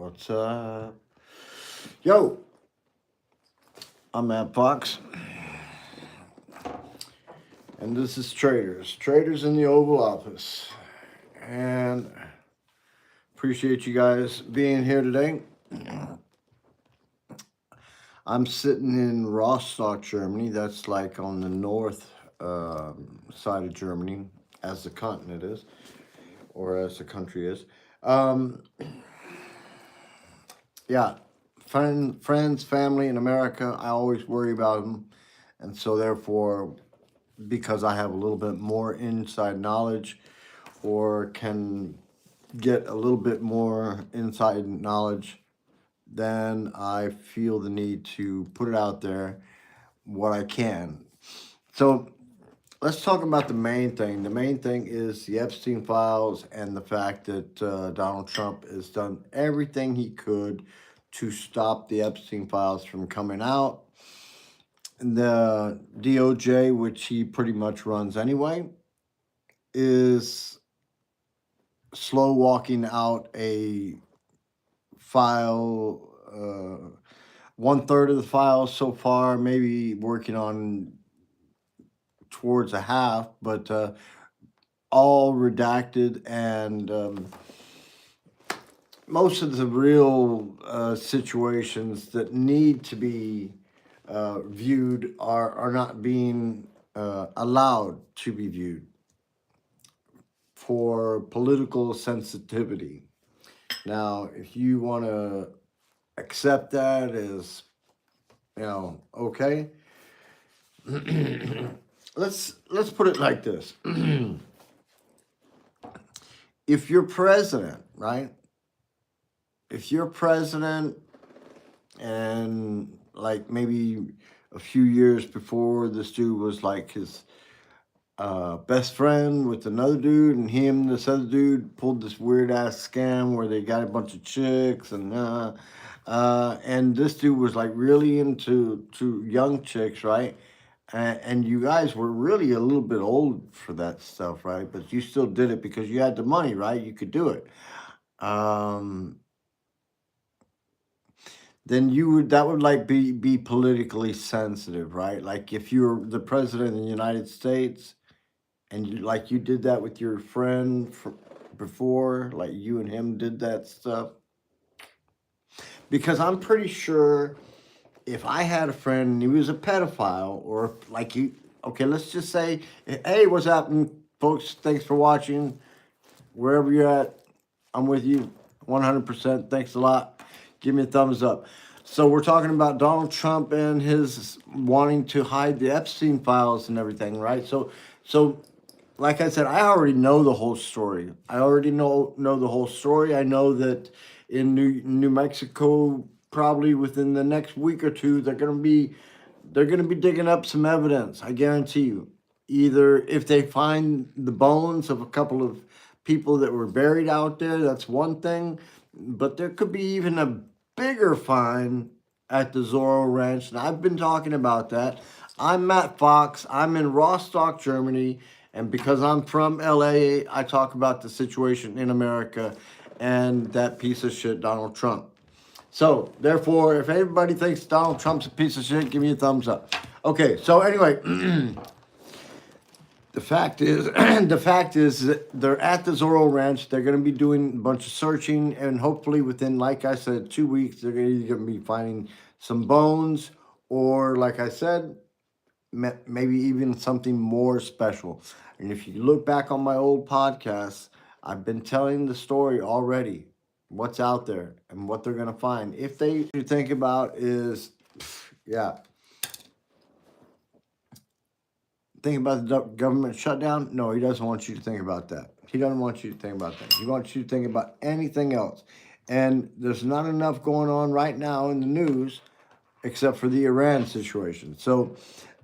What's up? Yo, I'm Matt Fox, and this is Traders. Traders in the Oval Office. And appreciate you guys being here today. I'm sitting in Rostock, Germany. That's like on the north side of Germany, as the continent is, or as the country is. Yeah, friends, family in America, I always worry about them. And so therefore, because I have a little bit more inside knowledge or can get a little bit more inside knowledge, then I feel the need to put it out there what I can. So let's talk about the main thing. The main thing is the Epstein files and the fact that Donald Trump has done everything he could to stop the Epstein files from coming out. The DOJ, which he pretty much runs anyway, is slow walking out a file, 1/3 of the files so far, maybe working on towards a half, but all redacted, and most of the real situations that need to be viewed are not being allowed to be viewed for political sensitivity. Now, if you want to accept that as, okay, let's put it like this. If you're president, right? If you're president, and like maybe a few years before, this dude was like his best friend with another dude, and him, this other dude, pulled this weird ass scam where they got a bunch of chicks, and this dude was like really into young chicks, right? And you guys were really a little bit old for that stuff, right? But you still did it because you had the money, right? You could do it. Then that would like be politically sensitive, right? Like if you're the president of the United States and you did that with your friend before, like you and him did that stuff. Because I'm pretty sure if I had a friend and he was a pedophile, or like okay, let's just say, hey, what's happening, folks? Thanks for watching. Wherever you're at, I'm with you 100%. Thanks a lot. Give me a thumbs up. So we're talking about Donald Trump and his wanting to hide the Epstein files and everything, right? So like I said, I already know the whole story. I already know the whole story. I know that in New Mexico, probably within the next week or two, they're gonna be digging up some evidence. I guarantee you. Either if they find the bones of a couple of people that were buried out there, that's one thing. But there could be even a bigger find at the Zorro Ranch, and I've been talking about that. I'm Matt Fox. I'm in Rostock, Germany, and because I'm from LA, I talk about the situation in America and that piece of shit, Donald Trump. So, therefore, if everybody thinks Donald Trump's a piece of shit, give me a thumbs up. Okay, so anyway, the fact is, that they're at the Zorro Ranch. They're going to be doing a bunch of searching, and hopefully within, like I said, 2 weeks, they're going to be finding some bones, or like I said, maybe even something more special. And if you look back on my old podcasts, I've been telling the story already, what's out there and what they're going to find. If they think about is, yeah. Think about the government shutdown? No, he doesn't want you to think about that. He doesn't want you to think about that. He wants you to think about anything else. And there's not enough going on right now in the news except for the Iran situation. So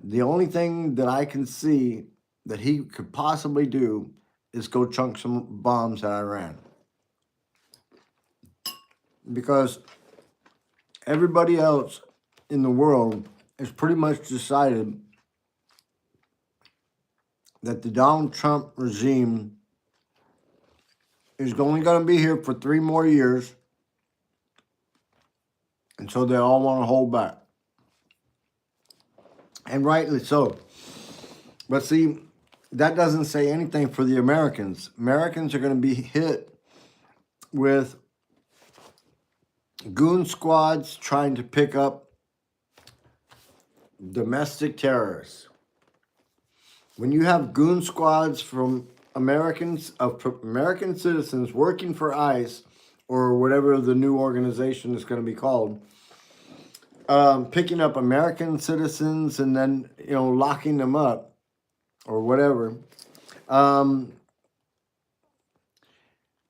the only thing that I can see that he could possibly do is go chunk some bombs at Iran. Because everybody else in the world has pretty much decided that the Donald Trump regime is only going to be here for 3 more years, And so they all want to hold back. And rightly so. But see, that doesn't say anything for the Americans. Americans are going to be hit with goon squads trying to pick up domestic terrorists. When you have goon squads from American citizens working for ICE or whatever the new organization is going to be called, picking up American citizens and then locking them up or whatever,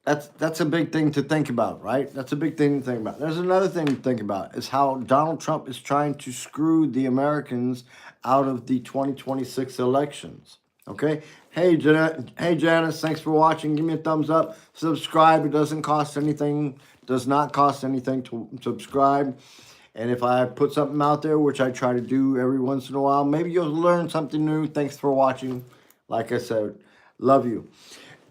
that's a big thing to think about, right? That's a big thing to think about. There's another thing to think about is how Donald Trump is trying to screw the Americans out of the 2026 elections. Okay? Hey, Janice, thanks for watching. Give me a thumbs up. Subscribe. It doesn't cost anything. Does not cost anything to subscribe. And if I put something out there, which I try to do every once in a while, maybe you'll learn something new. Thanks for watching. Like I said, love you.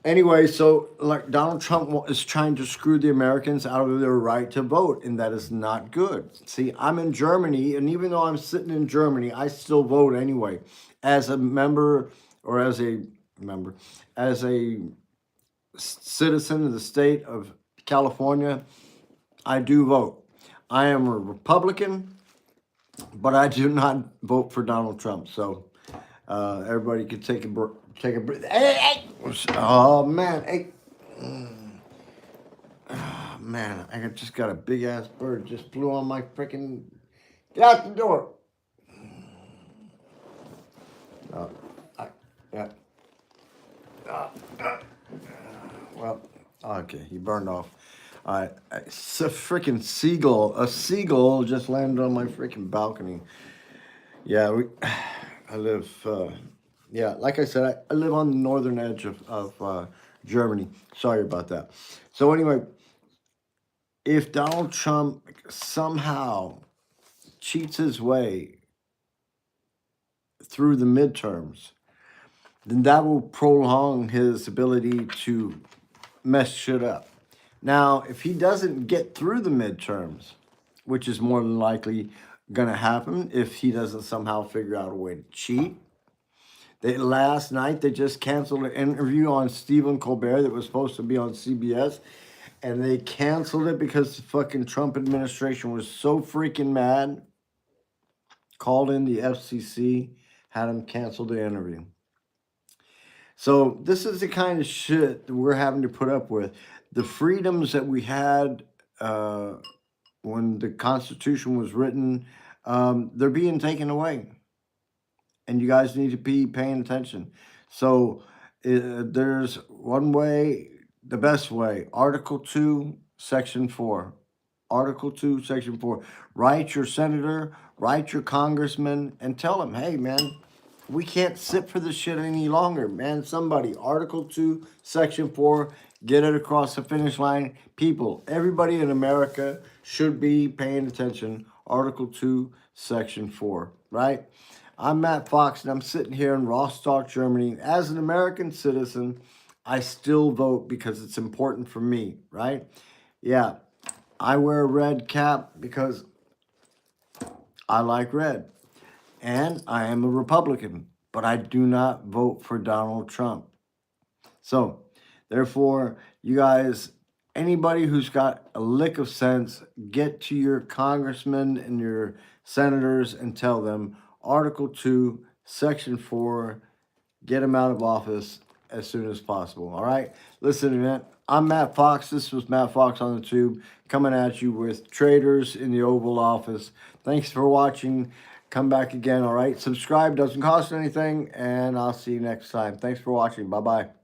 Anyway, so like Donald Trump is trying to screw the Americans out of their right to vote, and that is not good. See, I'm in Germany, and even though I'm sitting in Germany, I still vote anyway. As a member, or as a citizen of the state of California, I do vote. I am a Republican, but I do not vote for Donald Trump. So everybody can take a breath. Hey! Oh man! Hey! Oh, man! I just got a big ass bird just flew on my freaking. Get out the door! Yeah. Well, okay, he burned off. It's a freaking seagull. A seagull just landed on my freaking balcony. Yeah, I live, like I said, I live on the northern edge of Germany. Sorry about that. So anyway, if Donald Trump somehow cheats his way through the midterms, then that will prolong his ability to mess shit up. Now, if he doesn't get through the midterms, which is more than likely going to happen if he doesn't somehow figure out a way to cheat. Last night, they just canceled an interview on Stephen Colbert that was supposed to be on CBS, and they canceled it because the fucking Trump administration was so freaking mad, called in the FCC, had him cancel the interview. So this is the kind of shit that we're having to put up with. The freedoms that we had when the Constitution was written, they're being taken away. And you guys need to be paying attention. So there's one way, the best way, Article 2, Section 4. Article 2, Section 4. Write your senator, write your congressman, and tell them, hey, man, we can't sit for this shit any longer, man. Somebody, Article 2, Section 4, get it across the finish line. People, everybody in America should be paying attention. Article 2, Section 4, right? I'm Matt Fox, and I'm sitting here in Rostock, Germany. As an American citizen, I still vote because it's important for me, right? Yeah, I wear a red cap because I like red. And I am a Republican, but I do not vote for Donald Trump. So, therefore, you guys, anybody who's got a lick of sense, get to your congressmen and your senators and tell them Article 2, Section 4, get them out of office as soon as possible. All right? Listen, man, I'm Matt Fox. This was Matt Fox on the Tube, coming at you with Traitors in the Oval Office. Thanks for watching. Come back again, all right? Subscribe, doesn't cost anything, and I'll see you next time. Thanks for watching. Bye-bye.